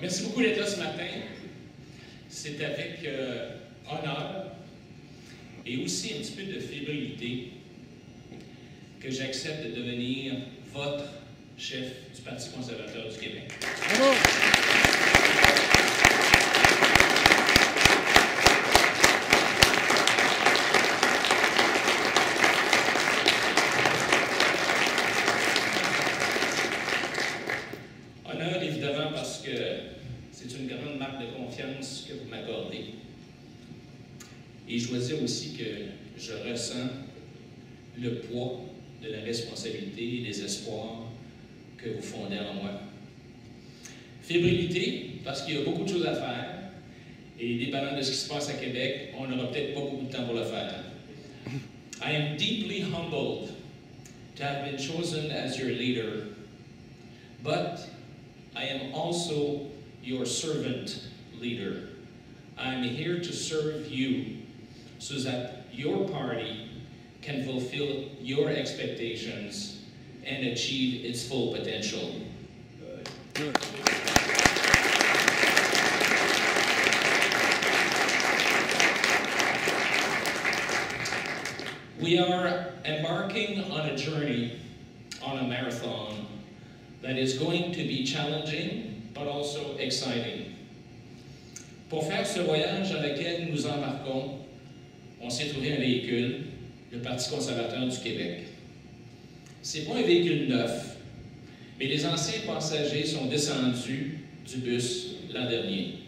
Merci beaucoup d'être là ce matin. C'est avec honneur et aussi un petit peu de fébrilité que j'accepte de devenir votre chef du Parti conservateur du Québec. Bravo! Honneur, évidemment, parce que c'est une grande marque de confiance que vous m'accordez. Et je dois dire aussi que je ressens le poids de la responsabilité et des espoirs que vous fondez en moi. Fébrilité, parce qu'il y a beaucoup de choses à faire, et dépendant de ce qui se passe à Québec, on n'aura peut-être pas beaucoup de temps pour le faire. I am deeply humbled to have been chosen as your leader, but I am also your servant leader. I am here to serve you so that your party can fulfill your expectations and achieve its full potential. Good. We are embarking on a journey, on a marathon, that is going to be challenging, but also exciting. Pour faire ce voyage dans lequel nous embarquons, on s'est trouvé un véhicule, le Parti conservateur du Québec. C'est pas un véhicule neuf, mais les anciens passagers sont descendus du bus l'an dernier.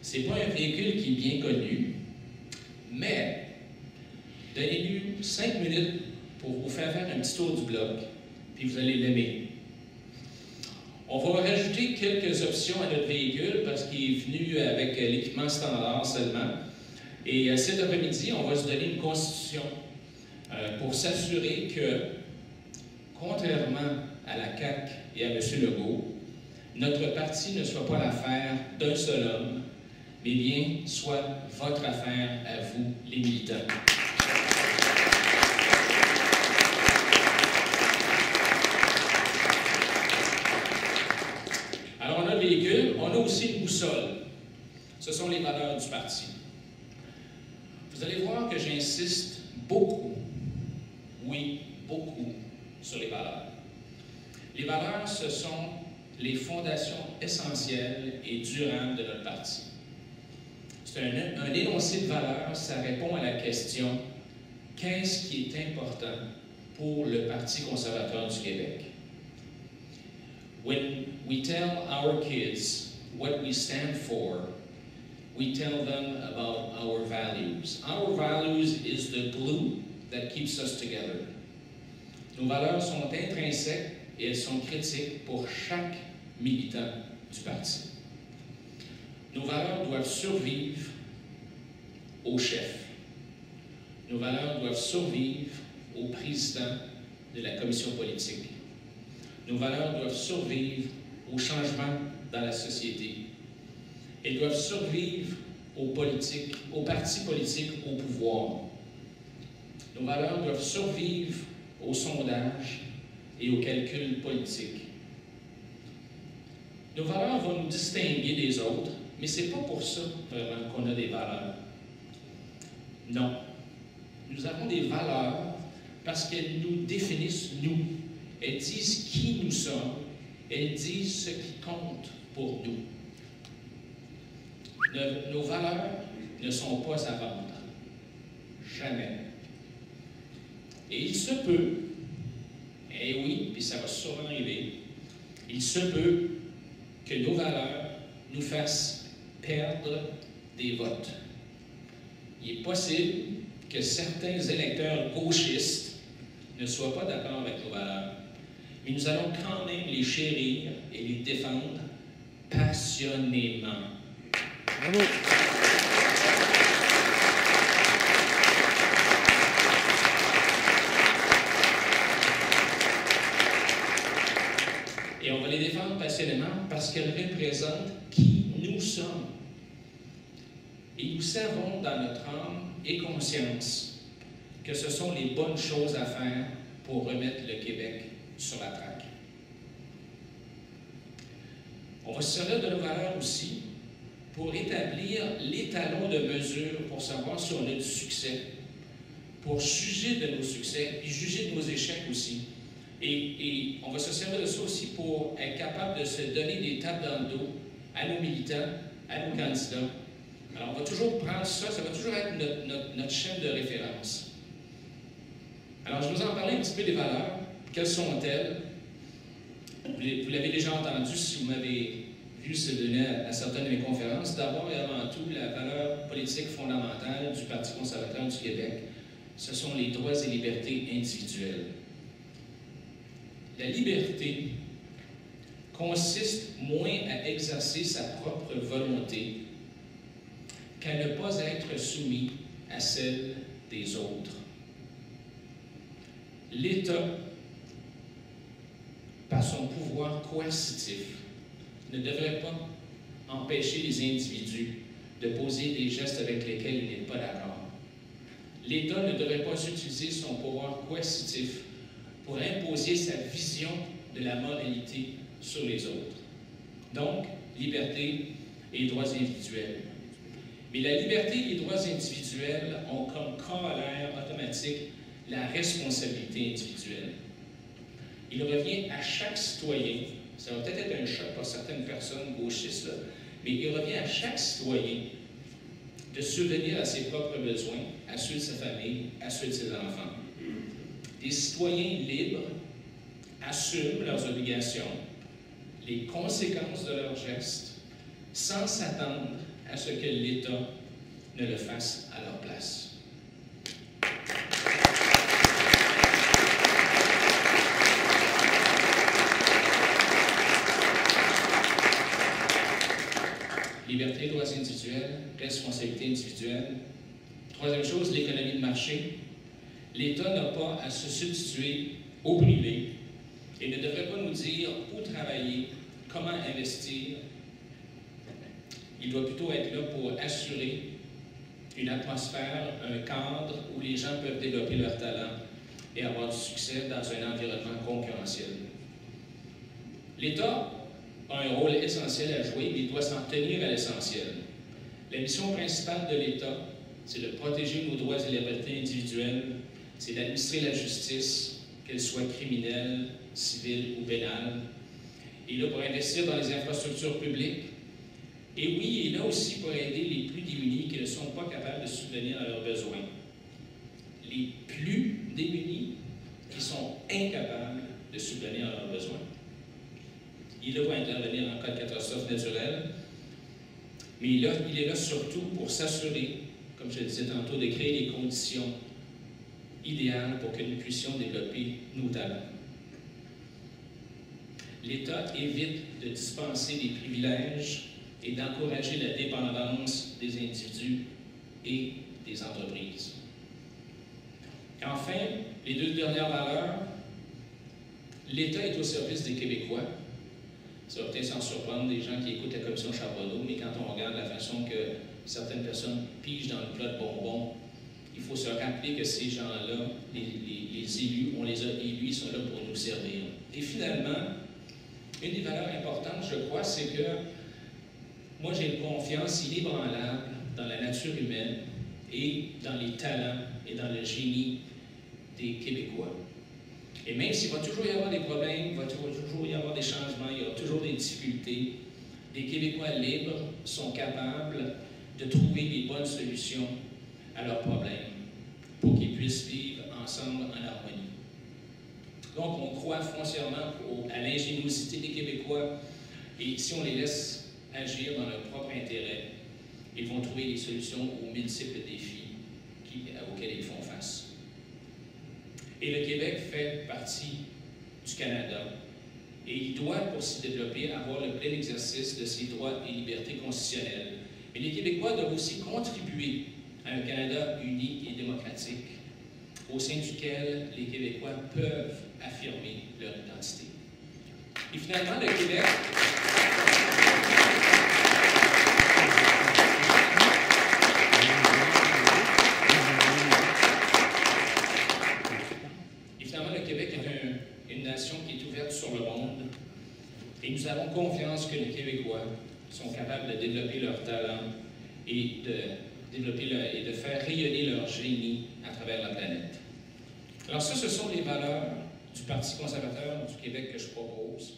C'est pas un véhicule qui est bien connu, mais donnez-lui 5 minutes pour vous faire un petit tour du bloc, puis vous allez l'aimer. On va rajouter quelques options à notre véhicule parce qu'il est venu avec l'équipement standard seulement. Et cet après-midi, on va se donner une constitution pour s'assurer que, contrairement à la CAQ et à M. Legault, notre parti ne soit pas l'affaire d'un seul homme, mais bien soit votre affaire à vous, les militants. Alors, on a le véhicule, on a aussi une boussole. Ce sont les valeurs du parti. Vous allez voir que j'insiste beaucoup, oui, beaucoup, sur les valeurs. Les valeurs, ce sont les fondations essentielles et durables de notre parti. C'est un énoncé de valeurs, ça répond à la question « Qu'est-ce qui est important pour le Parti conservateur du Québec? » When we tell our kids what we stand for, we tell them about our values. Our values is the glue that keeps us together. Nos valeurs sont intrinsèques et elles sont critiques pour chaque militant du parti. Nos valeurs doivent survivre au chef. Nos valeurs doivent survivre au président de la commission politique. Nos valeurs doivent survivre au changement dans la société. Elles doivent survivre aux partis politiques au pouvoir. Nos valeurs doivent survivre aux sondages et aux calculs politiques. Nos valeurs vont nous distinguer des autres, mais ce n'est pas pour ça vraiment qu'on a des valeurs. Non. Nous avons des valeurs parce qu'elles nous définissent, nous. Elles disent qui nous sommes. Elles disent ce qui compte pour nous. Nos valeurs ne sont pas à vendre. Jamais. Et il se peut, et oui, puis ça va sûrement arriver, il se peut que nos valeurs nous fassent perdre des votes. Il est possible que certains électeurs gauchistes ne soient pas d'accord avec nos valeurs, mais nous allons quand même les chérir et les défendre passionnément. Bravo! Et on va les défendre passionnément parce qu'elles représentent qui nous sommes. Et nous savons dans notre âme et conscience que ce sont les bonnes choses à faire pour remettre le Québec sur la traque. On va se servir de nos valeurs aussi pour établir les talons de mesure pour savoir si on a du succès, pour juger de nos succès, puis juger de nos échecs aussi. Et on va se servir de ça aussi pour être capable de se donner des tapes dans le dos à nos militants, à nos candidats. Alors, on va toujours prendre ça, ça va toujours être notre chaîne de référence. Alors, je vais vous en parler un petit peu des valeurs. Quelles sont-elles? Vous l'avez déjà entendu si vous m'avez vu se donner à certaines de mes conférences. D'abord et avant tout, la valeur politique fondamentale du Parti conservateur du Québec, ce sont les droits et libertés individuelles. La liberté consiste moins à exercer sa propre volonté qu'à ne pas être soumis à celle des autres. L'État, par son pouvoir coercitif, ne devrait pas empêcher les individus de poser des gestes avec lesquels il n'est pas d'accord. L'État ne devrait pas utiliser son pouvoir coercitif pour imposer sa vision de la moralité sur les autres. Donc, liberté et droits individuels. Mais la liberté et les droits individuels ont comme corollaire automatique la responsabilité individuelle. Il revient à chaque citoyen, ça va peut-être être un choc pour certaines personnes gauchistes, là, mais il revient à chaque citoyen de subvenir à ses propres besoins, à ceux de sa famille, à ceux de ses enfants. Des citoyens libres assument leurs obligations, les conséquences de leurs gestes, sans s'attendre à ce que l'État ne le fasse à leur place. Liberté, droits individuels, responsabilité individuelle. Troisième chose, l'économie de marché. L'État n'a pas à se substituer au privé et ne devrait pas nous dire où travailler, comment investir. Il doit plutôt être là pour assurer une atmosphère, un cadre où les gens peuvent développer leurs talents et avoir du succès dans un environnement concurrentiel. L'État a un rôle essentiel à jouer, mais il doit s'en tenir à l'essentiel. La mission principale de l'État, c'est de protéger nos droits et libertés individuelles, c'est d'administrer la justice, qu'elle soit criminelle, civile ou pénale. Il est là pour investir dans les infrastructures publiques. Et oui, il est là aussi pour aider les plus démunis qui ne sont pas capables de subvenir à leurs besoins. Les plus démunis qui sont incapables de subvenir à leurs besoins. Il est là pour intervenir en cas de catastrophe naturelle, mais il est là surtout pour s'assurer, comme je le disais tantôt, de créer les conditions idéales pour que nous puissions développer nos talents. L'État évite de dispenser des privilèges et d'encourager la dépendance des individus et des entreprises. Enfin, les deux dernières valeurs, l'État est au service des Québécois. Ça va peut-être s'en surprendre des gens qui écoutent la commission Charbonneau, mais quand on regarde la façon que certaines personnes pigent dans le plat de bonbons, il faut se rappeler que ces gens-là, les élus, on les a élus, ils sont là pour nous servir. Et finalement, une des valeurs importantes, je crois, c'est que moi, j'ai une confiance inébranlable dans la nature humaine et dans les talents et dans le génie des Québécois. Et même s'il va toujours y avoir des problèmes, il va toujours y avoir des changements, il y aura toujours des difficultés, les Québécois libres sont capables de trouver des bonnes solutions à leurs problèmes pour qu'ils puissent vivre ensemble en harmonie. Donc, on croit foncièrement à l'ingéniosité des Québécois et si on les laisse agir dans leur propre intérêt, ils vont trouver des solutions aux multiples défis auxquels ils font face. Et le Québec fait partie du Canada et il doit, pour s'y développer, avoir le plein exercice de ses droits et libertés constitutionnelles. Mais les Québécois doivent aussi contribuer à un Canada uni et démocratique, au sein duquel les Québécois peuvent affirmer leur identité. Et finalement, le Québec... Et finalement, le Québec est une nation qui est ouverte sur le monde. Et nous avons confiance que les Québécois sont capables de développer leur talent et de faire rayonner leur génie à travers la planète. Alors ça, ce sont les valeurs du Parti conservateur du Québec que je propose.